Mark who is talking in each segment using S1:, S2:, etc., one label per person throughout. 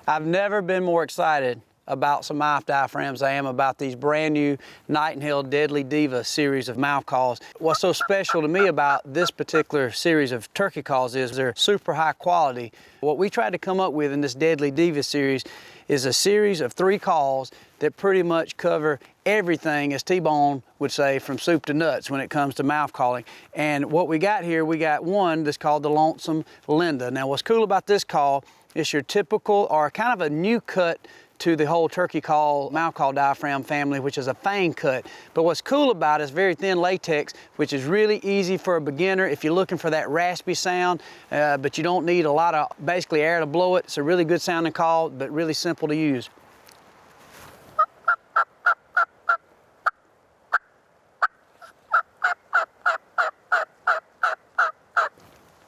S1: I've never been more excited about some mouth diaphragms I am about these brand new Knight Hale Deadly Divas series of mouth calls. What's so special to me about this particular series of turkey calls is they're super high quality. What we tried to come up with in this Deadly Divas series is a series of 3 calls that pretty much cover everything, as T-Bone would say, from soup to nuts when it comes to mouth calling. And what we got here, we got one that's called the Lonesome Linda. Now what's cool about this call is your typical, or kind of a new cut to the whole turkey call, mouth call diaphragm family, which is a fang cut. But what's cool about it is very thin latex, which is really easy for a beginner if you're looking for that raspy sound, but you don't need a lot of basically air to blow it. It's a really good sounding call, but really simple to use.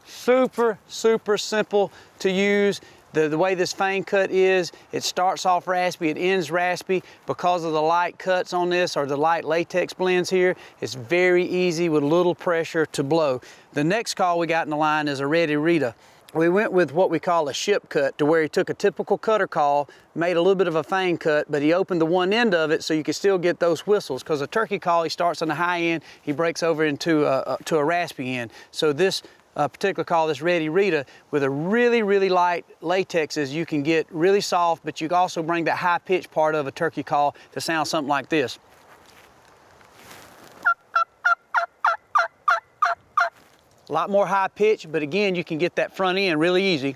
S1: Super, super simple to use. The way this fang cut is, it starts off raspy, it ends raspy. Because of the light cuts on this, or the light latex blends here, it's very easy with little pressure to blow. The next call we got in the line is a Rita. We went with what we call a ship cut, to where he took a typical cutter call, made a little bit of a fang cut, but he opened the one end of it so you could still get those whistles. Because a turkey call, he starts on the high end, he breaks over into a raspy end. So this particular call, this Rita, with a really light latexes, you can get really soft, but you can also bring that high pitch part of a turkey call to sound something like this. A lot more high pitch, but again, you can get that front end really easy.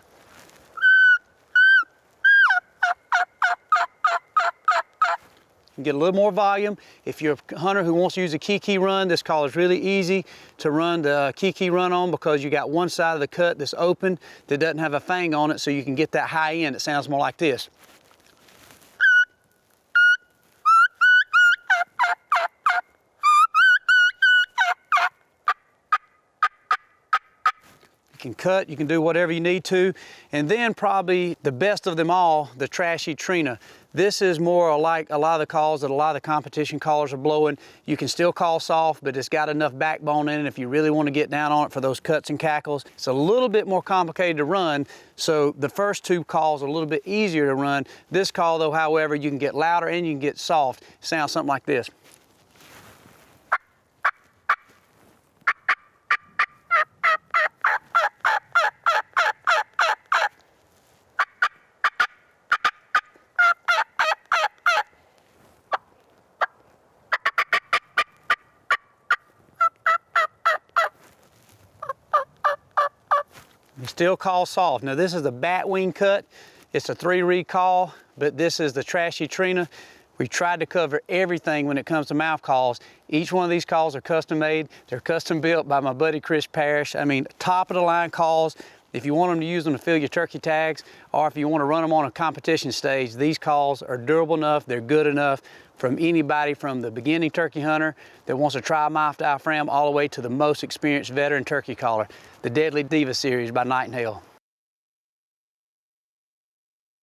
S1: Get a little more volume. If you're a hunter who wants to use a kiki run, this call is really easy to run the kiki run on, because you got one side of the cut that's open that doesn't have a fang on it, so you can get that high end. It sounds more like this. You can cut, you can do whatever you need to. And then probably the best of them all, the Trashy Trina. This is more like a lot of the calls that a lot of the competition callers are blowing. You can still call soft, but it's got enough backbone in it if you really want to get down on it for those cuts and cackles. It's a little bit more complicated to run, so the first 2 calls are a little bit easier to run. This call though, however, you can get louder and you can get soft. It sounds something like this. You still call soft. Now this is the batwing cut. It's a 3-reed call, but this is the Trashy Trina. We tried to cover everything when it comes to mouth calls. Each one of these calls are custom made. They're custom built by my buddy Chris Parrish. I mean, top of the line calls. If you want them to use them to fill your turkey tags, or if you want to run them on a competition stage, these calls are durable enough, they're good enough from anybody, from the beginning turkey hunter that wants to try a mouth diaphragm all the way to the most experienced veteran turkey caller. The Deadly Diva series by Knight Hale.